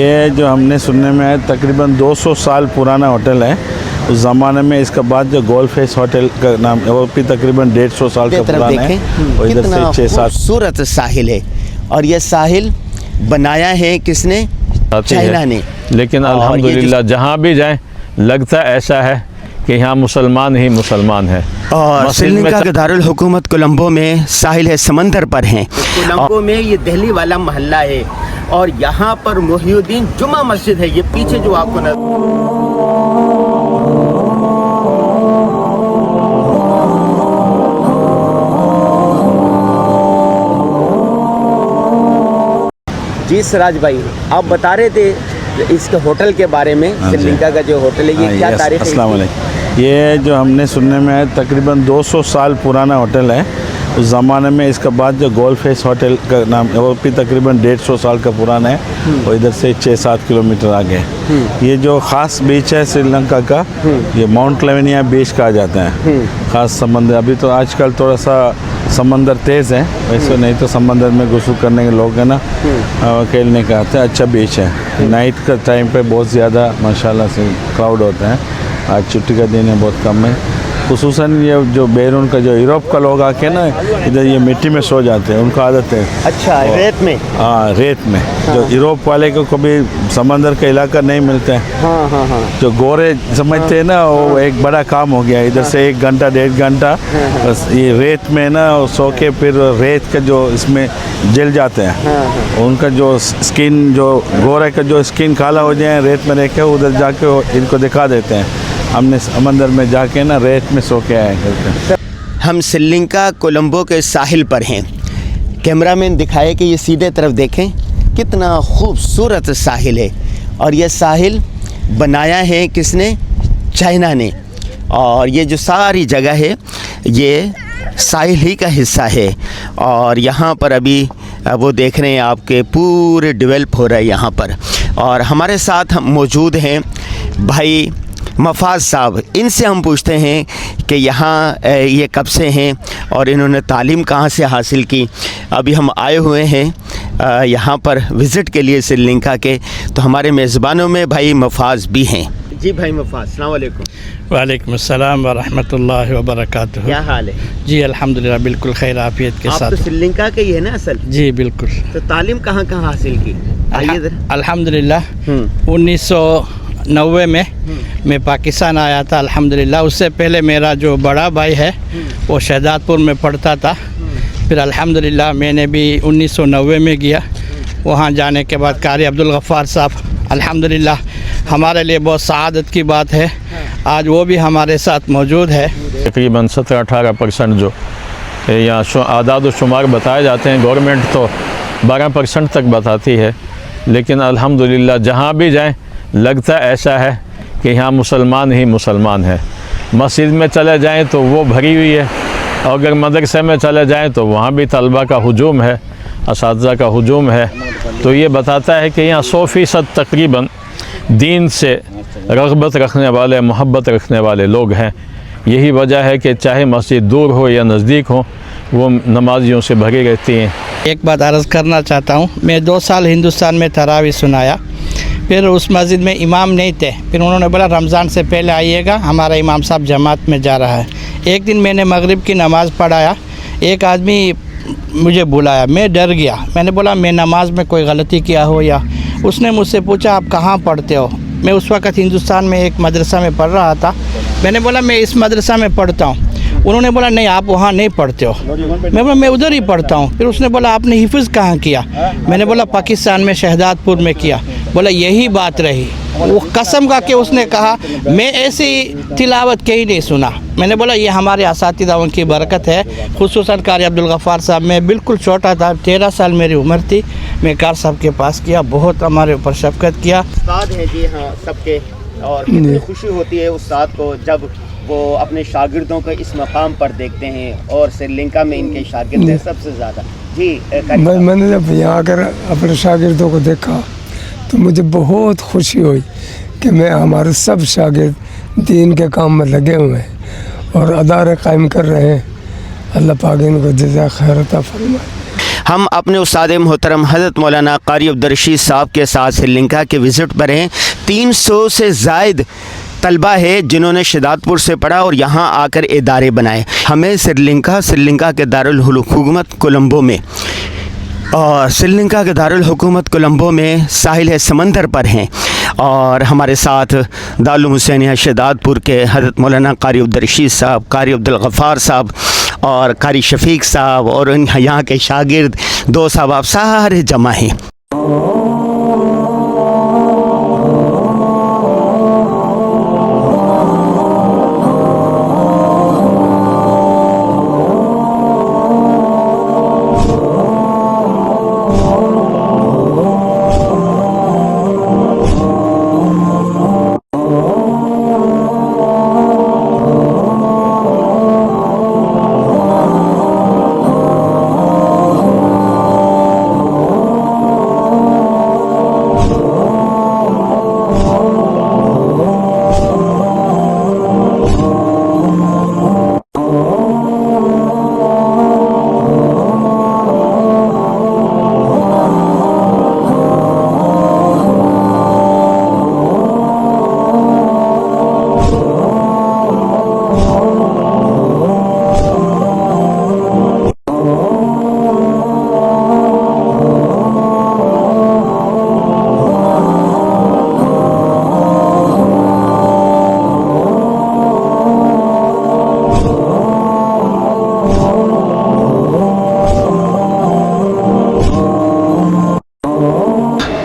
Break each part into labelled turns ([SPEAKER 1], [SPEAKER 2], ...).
[SPEAKER 1] ये जो हमने सुनने में आया तकरीबन 200 साल पुराना होटल है। उस ज़माने में इसका बाद जो गोल्ड फेस होटल का नाम है वो भी तकरीबन 150 साल का पुराना है और इधर से 6-7
[SPEAKER 2] खूबसूरत साहिल है। और ये साहिल बनाया है किसने? चाइना ने।
[SPEAKER 3] लेकिन अल्हम्दुलिल्लाह जहाँ भी जाएं लगता ऐसा है कि यहाँ मुसलमान ही मुसलमान है।
[SPEAKER 2] और श्रीलंका के दारुल हुकूमत कोलंबो में साहिल है, समंदर पर हैं। कोलंबो में ये दिल्ली वाला मोहल्ला है और यहाँ पर मोहिउद्दीन जुमा मस्जिद है। ये पीछे जो आपको जी सिराज भाई, आप बता रहे थे इसके होटल के बारे में। श्रीलंका का जो होटल है ये क्या तारीख है?
[SPEAKER 1] अस्सलाम वालेकुम। ये जो हमने सुनने में आया तकरीबन 200 साल पुराना होटल है। उस ज़माने में इसका बाद जो गोल्ड फेस होटल का नाम है वो भी तकरीबन 150 साल का पुराना है और इधर से 6-7 किलोमीटर आगे। ये जो ख़ास बीच है श्रीलंका का, ये माउंट लेवेनिया बीच कहा जाता है। ख़ास समंदर, अभी तो आजकल थोड़ा सा समंदर तेज़ है, वैसे नहीं तो समंदर में गुस्ल करने के लोग हैं ना, खेलने का आते हैं। अच्छा बीच है। नाइट का टाइम पे बहुत ज़्यादा माशाल्लाह से क्राउड होता है। आज छुट्टी का दिन है, बहुत कम है। खुसूसन ये जो बैरून का जो यूरोप का लोग आके ना इधर ये मिट्टी में सो जाते हैं, उनका आदत है।
[SPEAKER 2] अच्छा, रेत में?
[SPEAKER 1] हाँ, रेत में। जो यूरोप वाले को कभी समंदर का इलाका नहीं मिलता है।
[SPEAKER 2] हाँ।
[SPEAKER 1] जो गोरे समझते हैं ना, वो एक बड़ा काम हो गया। इधर से 1 घंटा 1.5 घंटा बस ये रेत में ना सो के फिर रेत का जो इसमें जल जाते हैं। उनका जो स्किन, जो गोरे का जो स्किन काला हो जाए रेत में रह के, उधर जाके इनको दिखा देते हैं। हमने समंदर में जाके ना रेत में सो के आए हैं।
[SPEAKER 2] हम श्रीलंका कोलंबो के साहिल पर हैं। कैमरामैन दिखाए कि ये सीधे तरफ देखें, कितना खूबसूरत साहिल है। और ये साहिल बनाया है किसने? चाइना ने। और ये जो सारी जगह है ये साहिल ही का हिस्सा है। और यहाँ पर अभी वो देख रहे हैं आपके पूरे डेवलप हो रहा है यहाँ पर। और हमारे साथ हम मौजूद हैं भाई मफाज साहब। इनसे हम पूछते हैं कि यहाँ ये कब से हैं और इन्होंने तालीम कहाँ से हासिल की। अभी हम आए हुए हैं यहाँ पर विज़िट के लिए श्रीलंका के, तो हमारे मेज़बानों में भाई मफाज भी हैं। जी भाई मफाज, अस्सलाम वालेकुम।
[SPEAKER 4] वालेकुम अस्सलाम व रहमतुल्लाहि व बरकातुहू।
[SPEAKER 2] क्या हाल है? जी
[SPEAKER 4] अल्हम्दुलिल्लाह बिल्कुल खैर आफियत के साथ।
[SPEAKER 2] आप तो श्रीलंका के ही है ना असल?
[SPEAKER 4] जी बिल्कुल।
[SPEAKER 2] तो तालीम कहाँ हासिल की? आइए इधर।
[SPEAKER 4] अल्हम्दुलिल्लाह 1990 में मैं पाकिस्तान आया था अल्हम्दुलिल्लाह। उससे पहले मेरा जो बड़ा भाई है वो शहजादपुर में पढ़ता था। फिर अल्हम्दुलिल्लाह मैंने भी 1990 में गया। वहाँ जाने के बाद कारी अब्दुल गफ़ार साहब अल्हम्दुलिल्लाह हमारे लिए बहुत सआदत की बात है, आज वो भी हमारे साथ मौजूद है।
[SPEAKER 3] तकरीबन 17-18% जो यहाँ आदाद शुमार बताए जाते हैं, गवर्नमेंट तो 12% तक बताती है। लेकिन अल्हम्दुलिल्लाह जहाँ भी जाएं लगता ऐसा है कि यहाँ मुसलमान ही मुसलमान है। मस्जिद में चले जाएं तो वो भरी हुई है, और अगर मदरसे में चले जाएं तो वहाँ भी तलबा का हुजूम है, असातिज़ा का हुजूम है। तो ये बताता है कि यहाँ 100% तकरीबन दीन से रग़बत रखने वाले, मोहब्बत रखने वाले लोग हैं। यही वजह है कि चाहे मस्जिद दूर हो या नज़दीक हो, वो नमाजियों से भरी रहती हैं।
[SPEAKER 4] एक बात अर्ज़ करना चाहता हूँ, मैं 2 साल हिंदुस्तान में तरावी सुनाया। फिर उस मस्जिद में इमाम नहीं थे, फिर उन्होंने बोला रमज़ान से पहले आइएगा, हमारा इमाम साहब जमात में जा रहा है। एक दिन मैंने मगरिब की नमाज़ पढ़ाया, एक आदमी मुझे बुलाया, मैं डर गया। मैंने बोला मैं नमाज में कोई गलती किया हो या। उसने मुझसे पूछा आप कहाँ पढ़ते हो? मैं उस वक़्त हिंदुस्तान में एक मदरसा में पढ़ रहा था। मैंने बोला मैं इस मदरसा में पढ़ता हूँ। उन्होंने बोला नहीं आप वहाँ नहीं पढ़ते हो। मैं बोला मैं उधर ही पढ़ता हूँ। फिर उसने बोला आपने हिफ्ज़ कहाँ किया? मैंने बोला पाकिस्तान में शहजादपुर में किया। बोला यही बात रही। वो कसम खा के उसने कहा मैं ऐसी तिलावत कहीं नहीं सुना। मैंने बोला ये हमारे असातिज़ाओं की बरकत है, खुसूसन कारी अब्दुल गफ़ार साहब। मैं बिल्कुल छोटा था, 13 साल मेरी उम्र थी। मैं कार साहब के पास किया, बहुत हमारे ऊपर शफ़क़त किया।
[SPEAKER 2] उस्ताद हैं जी हाँ सबके, और कितनी खुशी होती है उस्ताद को जब वो अपने शागिर्दों को इस मकाम पर देखते हैं। और श्रीलंका में इनके शागिर्द हैं सबसे ज़्यादा। जी
[SPEAKER 5] मैंने जब यहाँ आकर अपने शागिर्दों को देखा तो मुझे बहुत खुशी हुई कि मैं हमारे सब शागिर्द दीन के काम में लगे हुए हैं और अदारे कायम कर रहे हैं। अल्लाह पाक इनको जज़ा खैर अता फरमाए।
[SPEAKER 2] हम अपने उस्ताद मोहतरम हज़रत मौलाना कारी अब्दुल-रशीद साहब के साथ श्रीलंका के विज़िट पर हैं। 300 से ज़ायद तलबा है जिन्होंने शहदादपुर से पढ़ा और यहाँ आकर इदारे बनाए। हमें श्रीलंका के दारुल हुकूमत कोलंबो में, और श्रीलंका के दारुल हुकूमत कोलंबो में साहिल समंदर पर हैं, और हमारे साथ दारुल हुसैनिया शहदादपुर के हज़रत मौलाना कारी अब्दुल-रशीद साहब, कारी अब्दुल गफ़ार साहब और कारी शफीक साहब और यहाँ के शागिर्द दोस्त साहब सारे जमा हैं।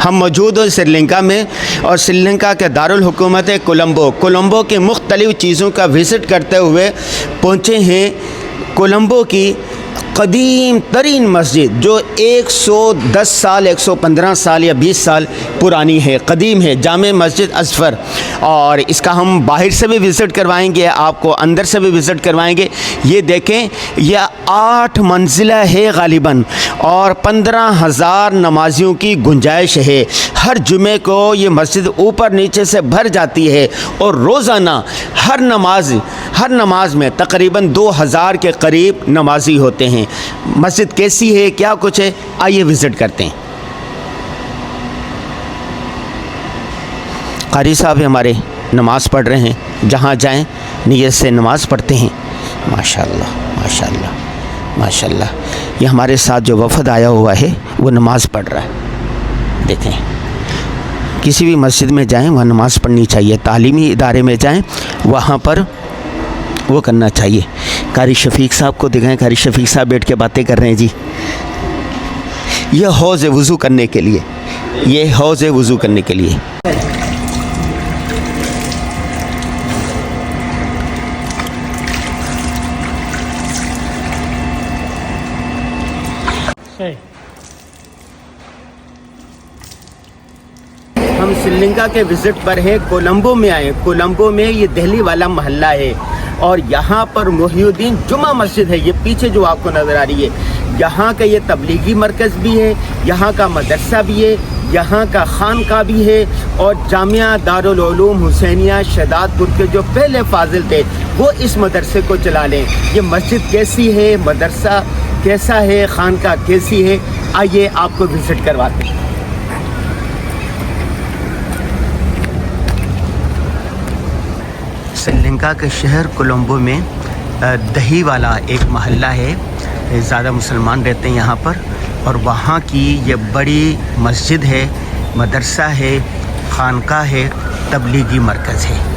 [SPEAKER 2] हम मौजूद हैं श्रीलंका में, और श्रीलंका के दारुल हुकूमत कोलंबो के मुख्तलिफ़ चीज़ों का विज़िट करते हुए पहुँचे हैं कोलंबो की कदीम तरीन मस्जिद, जो 110 साल 115 साल या 20 साल पुरानी है, कदीम है, जामे मस्जिद अज़फ़र। और इसका हम बाहर से भी विज़िट करवाएंगे, आपको अंदर से भी विज़िट करवाएंगे। ये देखें, यह 8 मंजिला है गालिबन, और 15,000 नमाजियों की गुंजाइश है। हर जुमे को ये मस्जिद ऊपर नीचे से भर जाती है, और रोज़ाना हर नमाज में तकरीबन 2000 के करीब नमाजी होते हैं। मस्जिद कैसी है, क्या कुछ है, आइए विज़िट करते हैं। कारी साहब हमारे नमाज़ पढ़ रहे हैं, जहाँ जाएं नियत से नमाज़ पढ़ते हैं। माशाअल्लाह माशाअल्लाह माशाअल्लाह। ये हमारे साथ जो वफ़द आया हुआ है वो नमाज़ पढ़ रहा है। देखें, किसी भी मस्जिद में जाएं वहाँ नमाज़ पढ़नी चाहिए, तालीमी इदारे में जाएं वहाँ पर वो करना चाहिए। कारी शफीक साहब को दिखाएं, कारी शफीक साहब बैठ के बातें कर रहे हैं जी। यह हौज़ वज़ू करने के लिए, ये हौज़ वज़ू करने के लिए। हम श्रीलंका के विज़िट पर हैं, कोलंबो में आए। कोलंबो में ये दिल्ली वाला मोहल्ला है, और यहाँ पर मोहिउद्दीन जुमा मस्जिद है, ये पीछे जो आपको नज़र आ रही है। यहाँ का ये तबलीगी मरकज़ भी है, यहाँ का मदरसा भी है, यहाँ का खानका भी है, और जामिया दारुल उलूम हुसैनिया शहदादपुर के जो पहले फाजिल थे वो इस मदरसे को चला लें। ये मस्जिद कैसी है, मदरसा कैसा है, खानका कैसी है, आइए आपको विज़िट करवाते हैं। श्रीलंका के शहर कोलंबो में दही वाला एक महल्ला है, ज़्यादा मुसलमान रहते हैं यहाँ पर, और वहाँ की ये बड़ी मस्जिद है, मदरसा है, खानका है, तबलीगी मरकज़ है।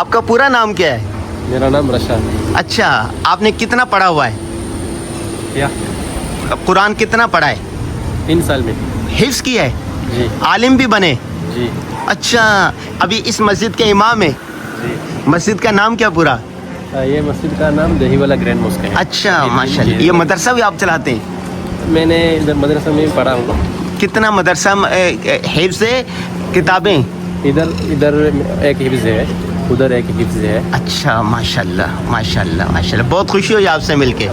[SPEAKER 2] आपका पूरा नाम क्या है?
[SPEAKER 6] मेरा नाम रशाद।
[SPEAKER 2] अच्छा, आपने कितना पढ़ा हुआ है?
[SPEAKER 6] क्या?
[SPEAKER 2] कुरान कितना पढ़ा है?
[SPEAKER 6] 3 साल में।
[SPEAKER 2] हिफ्स किया है?
[SPEAKER 6] जी
[SPEAKER 2] आलिम भी बने?
[SPEAKER 6] जी
[SPEAKER 2] अच्छा, अभी इस मस्जिद के इमाम है?
[SPEAKER 6] जी।
[SPEAKER 2] मस्जिद का नाम क्या पूरा?
[SPEAKER 6] ये मस्जिद का नाम दहीवाला ग्रैंड मॉस्क है।
[SPEAKER 2] अच्छा, माशाल्लाह। ये मदरसा भी आप चलाते हैं?
[SPEAKER 6] मैंने इधर मदरसा में भी पढ़ा हूँ।
[SPEAKER 2] कितना मदरसा हिफ्स है, किताबें?
[SPEAKER 6] इधर एक हिफ्ज़ है, उधर एक हिफ्ज़ है।
[SPEAKER 2] अच्छा, माशाल्लाह माशाल्लाह माशाल्लाह। बहुत खुशी हुई आपसे मिलके।